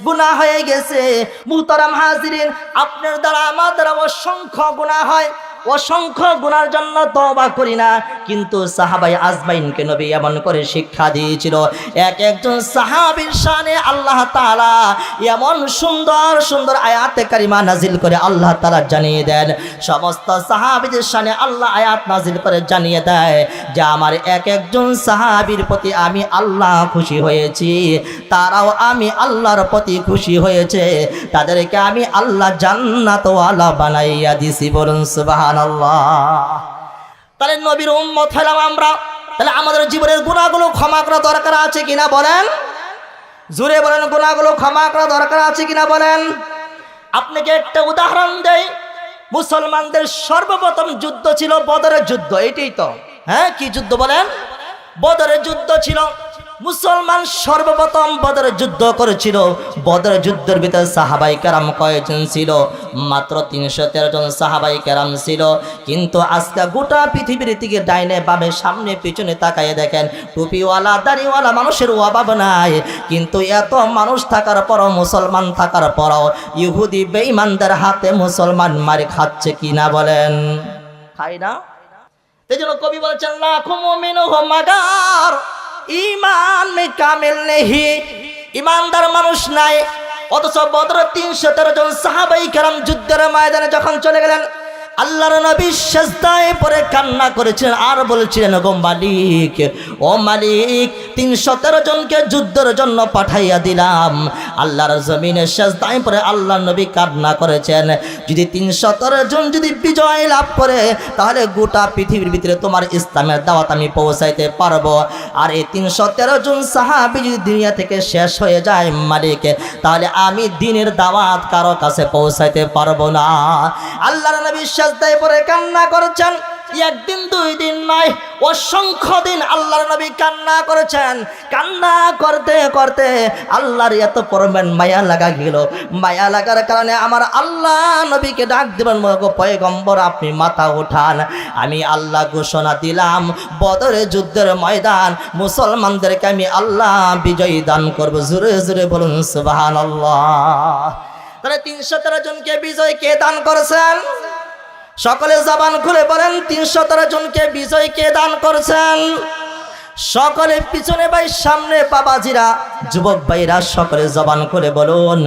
গুনাহ হয়ে গেছে। মুহতারাম হাজিরিন, আপনার দ্বারা আমার দ্বারা অসংখ্য গুনাহ হয়, অসংখ্য গুনার জন্য তওবা করি না, কিন্তু সাহাবায়ে আজমাইনকে নবী এমন করে শিক্ষা দিয়েছিল। একজন সাহাবীর শানে আল্লাহ তাআলা এমন সুন্দর সুন্দর আয়াতে কারিমা নাজিল করে আল্লাহ তাআলা জানিয়ে দেন। সমস্ত সাহাবীদের শানে আল্লাহ আয়াত নাজিল করে জানিয়ে দেয় যে আমার একজন সাহাবীর প্রতি আমি আল্লাহ খুশি হয়েছি, তারাও আমি আল্লাহর প্রতি খুশি হয়েছে, তাদেরকে আমি আল্লাহ জান্নাতওয়ালা বানাইয়া দিছি। বলুন সুবহানাল্লাহ। তাহলে নবীর উম্মত হলাম আমরা, তাহলে আমাদের জীবনের গুনাহগুলো ক্ষমা করা দরকার আছে কিনা বলেন? জোরে বলেন, গুনাহগুলো ক্ষমা করা দরকার আছে কিনা বলেন? আপনাকে একটা উদাহরণ দেই। মুসলমানদের সর্বপ্রথম যুদ্ধ ছিল বদরের যুদ্ধ, এটাই তো, হ্যাঁ কি যুদ্ধ বলেন? বদরের যুদ্ধ ছিল। মুসলমান সর্বপ্রথম বদরের যুদ্ধ করেছিল। বদরের যুদ্ধের ভিতরে সাহাবাই কেরাম কয়েকজন ছিল? মাত্র 313 জন সাহাবাই কেরাম ছিল। কিন্তু আজকে গোটা পৃথিবীর দিকে ডাইনে বামে সামনে পিছনে তাকাইয়ে দেখেন, টুপিওয়ালা দাড়িওয়ালা মানুষের অভাব নাই, কিন্তু এত মানুষ থাকার পরও, মুসলমান থাকার পরও ইহুদি বেঈমানদের হাতে মুসলমান মার খাচ্ছে কিনা বলেন? খাই না? এই জন্য কবি বলেছেন, লাখো মুমিনহু মাগার ঈমান মে কামিল নেহি, ঈমানদার মানুষ নাই। অথচ বদরের 313 জন সাহাবাই কেরাম যুদ্ধের ময়দানে যখন চলে গেলেন, আল্লাহর নবী সিজদায় পড়ে কান্না করেছিলেন আর বলেছিলেন, গো মালিক, ও মালিক, 313 জনকে যুদ্ধের জন্য পাঠাইয়া দিলাম। আল্লাহর জমিনে সিজদায় পড়ে আল্লাহর নবী কান্না করেছেন, যদি 317 জন যদি বিজয় লাভ করে, তাহলে গোটা পৃথিবীর ভিতরে তোমার ইসলামের দাওয়াত আমি পৌঁছাইতে পারবো। আর এই 313 জন সাহাবী যদি দুনিয়া থেকে শেষ হয়ে যায় মালিক, তাহলে আমি দ্বীনের দাওয়াত কারো কাছে পৌঁছাইতে পারবো না। আল্লাহর নবী সিজদায় পড়ে কান্না করেছেন। একদিন দুই দিন নয়, অসংখ্য দিন আল্লাহর নবী কান্না করেছেন। কান্না করতে করতে আল্লাহর এত পরমেন মায়া লাগা গেল। মায়া লাগার কারণে আমার আল্লাহ নবীকে ডাক দিবেন, পয়গম্বর আপনি মাথা উঠান, আমি আল্লাহ ঘোষণা দিলাম বদরের যুদ্ধের ময়দান মুসলমানদেরকে আমি আল্লাহ বিজয়ী দান করব। জোরে জোরে বলুন সুবহানাল্লাহ। তাহলে 313 জনকে বিজয় কে দান করেছেন? সকলে জবান খুলে বলেন, 313 জনকে বিজয় কে দান করছেন? সকলে পিছনে ভাই, সামনে বাবাজিরা, যুবক ভাইরা, সকলে জবান খুলে বলুন,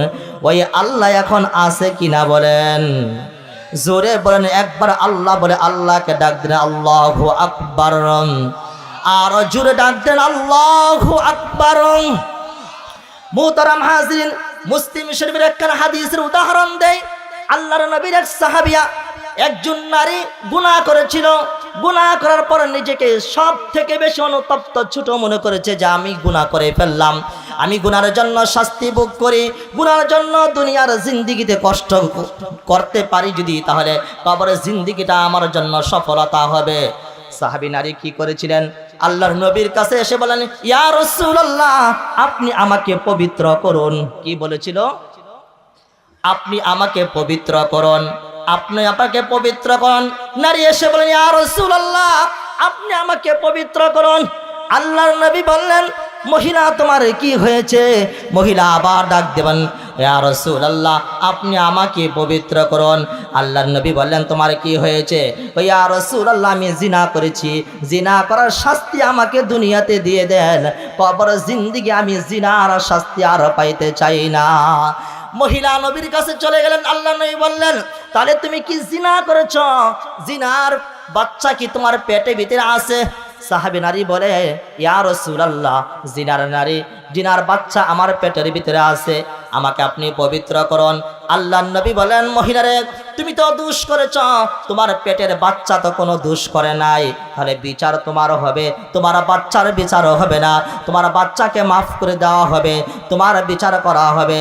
ওই আল্লাহ এখন আছে কিনা বলেন? জোরে বলেন একবার আল্লাহ বলে আল্লাহকে ডাক দেন, আল্লাহু আকবার। আর জোরে ডাক দেন, আল্লাহু আকবার। মুহতারাম হাজিরিন, মুসলিম শরীফের একটা হাদিসের উদাহরণ দেই। আল্লাহর নবীর এক সাহাবিয়া, একজন নারী গুনাহ করেছিল। গুনাহ করার পর নিজেকে সব থেকে বেশি অনুতপ্ত ছোট মনে করেছে যে আমি গুনাহ করে ফেললাম, আমি গুনার জন্য শাস্তি ভোগ করি, গুনার জন্য দুনিয়ার জিন্দিগিতে কষ্ট করতে পারি যদি, তাহলে কবরের জিন্দিগিটা আমার জন্য সফলতা হবে। সাহাবী নারী কি করেছিলেন? আল্লাহর নবীর কাছে এসে বলেন, ইয়া রাসূলুল্লাহ, আপনি আমাকে পবিত্র করুন। কি বলেছিল? আপনি আমাকে পবিত্র করুন, আপনি আমাকে পবিত্র করুন। নারী এসে বলেন, ইয়া রাসূলুল্লাহ, আপনি আমাকে পবিত্র করুন। আল্লাহর নবী বললেন, মহিলা তোমার কি হয়েছে? মহিলা আবার ডাক দেবেন, ইয়া রাসূলুল্লাহ, আপনি আমাকে পবিত্র করুন। আল্লাহর নবী বললেন, তোমার কি হয়েছে? ইয়া রাসূলুল্লাহ, আমি জিনা করেছি, জিনা করার শাস্তি আমাকে দুনিয়াতে দিয়ে দেন, কবরের জিন্দেগি আমি জিনার শাস্তি আর পাইতে চাই না। মহিলা নবীর কাছে চলে গেলেন। আল্লাহ নবী বললেন, তাহলে তুমি কি জিনা করেছ? জিনার বাচ্চা কি তোমার পেটে ভিতরে আছে? সাহাবী নারী বলে, ইয়া রাসূলুল্লাহ, জিনার বাচ্চা আমার পেটের ভিতরে আছে, আমাকে আপনি পবিত্র করুন। আল্লাহর নবী বলেন, মহিলারে, তুমি তো দোষ করেছ, তোমার পেটের বাচ্চা তো কোনো দোষ করে নাই, তাহলে বিচার তোমার হবে, তোমার বাচ্চার বিচারও হবে না, তোমার বাচ্চাকে মাফ করে দেওয়া হবে, তোমার বিচার করা হবে।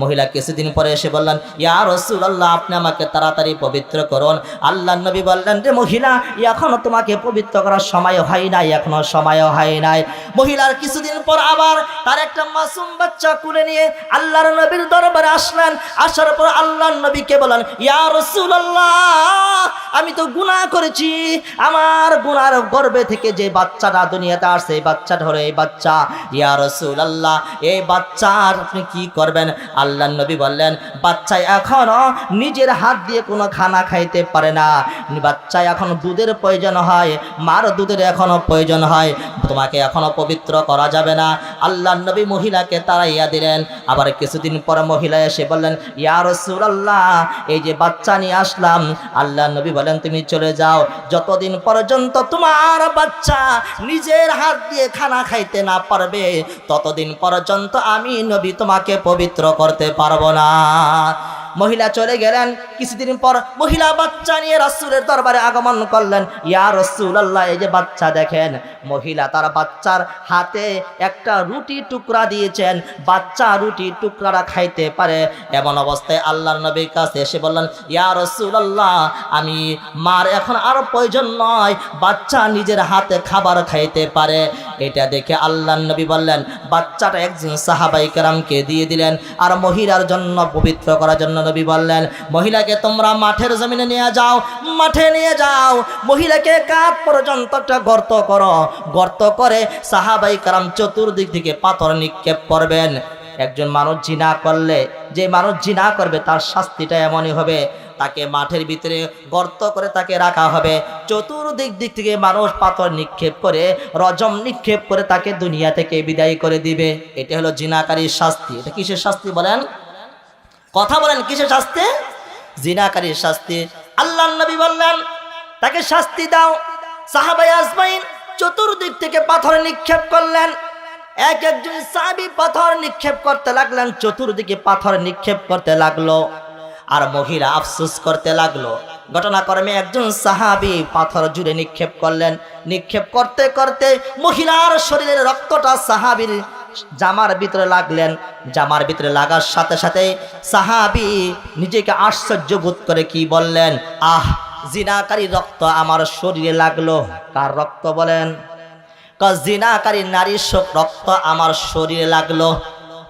মহিলা কিছুদিন পরে এসে বললেন, ইয়া রাসূলুল্লাহ, আপনি আমাকে তাড়াতাড়ি পবিত্র করুন। আল্লাহর নবী বললেন, রে মহিলা, এখনো তোমাকে পবিত্র করার সময় হয় নাই, এখনো সময় হয় নাই। মহিলার কিছুদিন পর আবার তার একটা মাসুম বাচ্চা কুলে নিয়ে আল্লাহর নবীর দরবারে আসলেন। আসার পর আল্লাহর নবীকে বলেন, ইয়া রাসূলুল্লাহ, আমি তো গুনাহ করেছি, আমার গুনার গর্ভে থেকে যে বাচ্চাটা দুনিয়াতে আসছে, এই বাচ্চাটা হলো এই বাচ্চা। ইয়া রাসূলুল্লাহ, এই বাচ্চার আপনি কি করবেন? আল্লাহর নবী বললেন, বাচ্চা এখনো নিজের হাত দিয়ে কোনো খানা খাইতে পারে না, বাচ্চা এখন দুধের প্রয়োজন হয়, মার দুধের এখনো প্রয়োজন হয়, তোমাকে এখনো পবিত্র করা যাবে না। আল্লাহর নবী মহিলাকে তাড়াইয়া দিলেন। আবার কিছুদিন পর মহিলা এসে বললেন, ইয়া রাসূলুল্লাহ, এই যে বাচ্চা নিয়ে আসলাম। আল্লাহর নবী বলেন, তুমি চলে যাও, যতদিন পর্যন্ত তোমার বাচ্চা নিজের হাত দিয়ে খানা খাইতে না পারবে, ততদিন পর্যন্ত আমি নবী তোমাকে পবিত্র করতে পারবো না। মহিলা চলে গেলেন। কিছুদিন পর মহিলা বাচ্চা নিয়ে রাসূলের দরবারে আগমন করলেন। ইয়া রাসূলুল্লাহ, এই যে বাচ্চা দেখেন। মহিলা তার বাচ্চার হাতে একটা রুটি টুকরা দিয়েছেন, বাচ্চা রুটি টুকরাটা খাইতে পারে। এমন অবস্থায় আল্লাহর নবীর কাছে এসে বললেন, ইয়া রাসূলুল্লাহ, আমি মার এখন আর প্রয়োজন নয়, বাচ্চা নিজের হাতে খাবার খাইতে পারে। এটা দেখে আল্লাহর নবী বললেন, বাচ্চাটা একজন সাহাবায়ে কেরামকে দিয়ে দিলেন। আর মহিলার জন্য পবিত্র করার জন্য নবী বললেন, মহিলাকে তোমরা মাঠের জমিনে নিয়ে যাও, মাঠে নিয়ে যাও, মহিলাকে কাঁধ পর্যন্ত একটা গর্ত করো, গর্ত করে সাহাবায়ে কেরাম চতুর্দিক থেকে পাথর নিক্ষেপ করবেন। একজন মানুষ জিনা করলে, যে মানুষ জিনা করবে তার শাস্তিটা এমনই হবে, তাকে মাঠের ভিতরে গর্ত করে তাকে রাখা হবে, চতুর্দিক থেকে মানুষ পাথর নিক্ষেপ করে, রজম নিক্ষেপ করে তাকে দুনিয়া থেকে বিদায় করে দিবে। এটা হলো জিনাকারীর শাস্তি। এটা কিসের শাস্তি বলেন? কথা বলেন, কিসের শাস্তি? জিনাকারীর শাস্তি। আল্লাহর নবী বললেন, তাকে শাস্তি দাও। সাহাবায়ে আজমাইন চতুর্দিক থেকে পাথর নিক্ষেপ করলেন। একজন সাহাবী পাথর নিক্ষেপ করতে লাগলেন, চতুর্দিকে পাথর নিক্ষেপ করতে লাগলো। আর মহিলা আফসোস করতে লাগলো। ঘটনাক্রমে একজন সাহাবী পাথর জুড়ে নিক্ষেপ করলেন। নিক্ষেপ করতে করতে মহিলার শরীরের রক্তটা সাহাবীর জামার ভিতরে লাগলেন। জামার ভিতরে লাগার সাথে সাথে সাহাবী নিজেকে আশ্চর্য বোধ করে কি বললেন, আহ, জিনাকারী রক্ত আমার শরীরে লাগলো। কার রক্ত বলেন? জিনাকারী নারীর রক্ত আমার শরীরে লাগলো।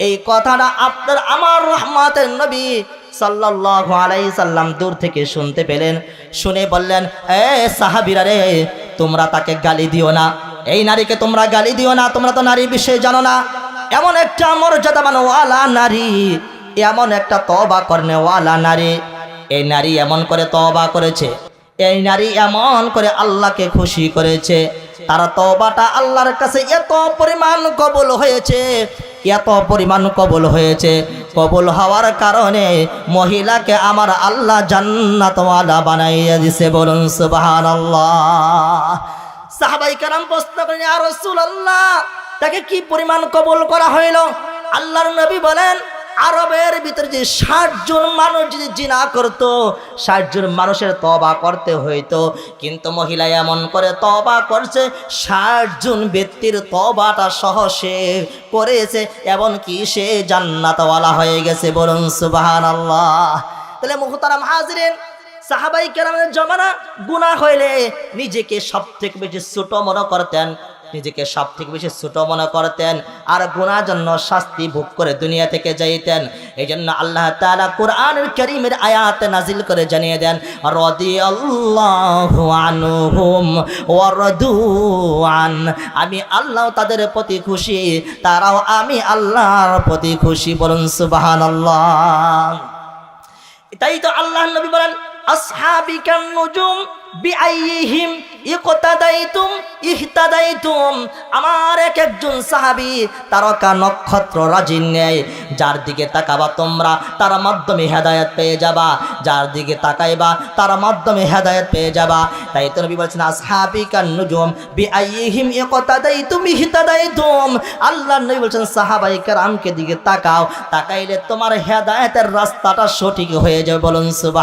এই কথাটা আপনার আমার রহমতের নবী সাল্লাল্লাহু আলাইহি সাল্লাম দূর থেকে শুনতে পেলেন। শুনে বললেন, এ সাহাবীরা রে, তোমরা তাকে গালি দিও না, এই নারীকে তোমরা গালি দিও না, তোমরা তো নারী বিষয়ে জানো না। এমন একটা মর্যাদাবানওয়ালা নারী, এমন একটা তওবা করনেওয়ালা নারী। এই নারী এমন করে তওবা করেছে, এই নারী এমন করে আল্লাহকে খুশি করেছে, তার তওবাটা আল্লাহর কাছে এত পরিমাণ কবুল হয়েছে, এত পরিমাণ কবুল হয়েছে। কবুল হওয়ার কারণে মহিলাকে আমার আল্লাহ জান্নাতওয়ালা বানাইয়া দিয়েছে। বলুন সুবহানাল্লাহ। সাহাবায়ে কেরাম প্রশ্ন করেন, ইয়া রাসূলুল্লাহ, তাকে কি পরিমাণ কবুল করা হইল? আল্লাহর নবী বলেন, আরবের ভিতরে যে ৬০ জন মানুষ যদি জিনা করত, ৬০ জন মানুষের তওবা করতে হইতো, কিন্তু মহিলা এমন করে তওবা করছে, ৬০ জন ব্যক্তির তওবাটা সহ সে করেছে, এমনকি সে জান্নাতওয়ালা হয়ে গেছে। বলুন সুবহানাল্লাহ। তাহলে মুহতারাম হাজিরিন, সাহাবায়ে কেরামের জমানা গুনাহ হইলে নিজেকে সবথেকে বেশি ছোট মনে করতেন, নিজেকে সব থেকে বেশি ছোট মনে করতেন, আর গুনার জন্য শাস্তি ভোগ করে দুনিয়া থেকে যাইতেন। এই জন্য আল্লাহ তাআলা কোরআনুল কারীমের আয়াত নাজিল করে জানিয়ে দেন, রাদিয়াল্লাহু আনহুম ওয়া রাদু আন, আমি আল্লাহ তাদের প্রতি খুশি, তারাও আমি আল্লাহর প্রতি খুশি। বলুন সুবহানাল্লাহ। তাই তো আল্লাহর নবী বলেন, আসহাবিকান নুজুম বিআইহিম ইকতাদাইতুম ইহতাদাইতুম, আমার এক একজন সাহাবী তারকা নক্ষত্র রাজিন নেয়, যার দিকে তাকাবা তোমরা তার মাধ্যমে হেদায়েত পেয়ে যাবা, যার দিকে তাকাইবা তার মাধ্যমে হেদায়েত পেয়ে যাবা। তাই তো নবী বলেছেন, আসহাবিকান নুজুম বিআইহিম ইকতাদাইতুম ইহতাদাইতুম, আল্লাহর নবী বলেছেন সাহাবায়ে কেরামকে দিকে তাকাও, তাকাইলে তোমার হেদায়েতের রাস্তাটা সঠিক হয়ে যাবে। বলুন সুবহানাল্লাহ।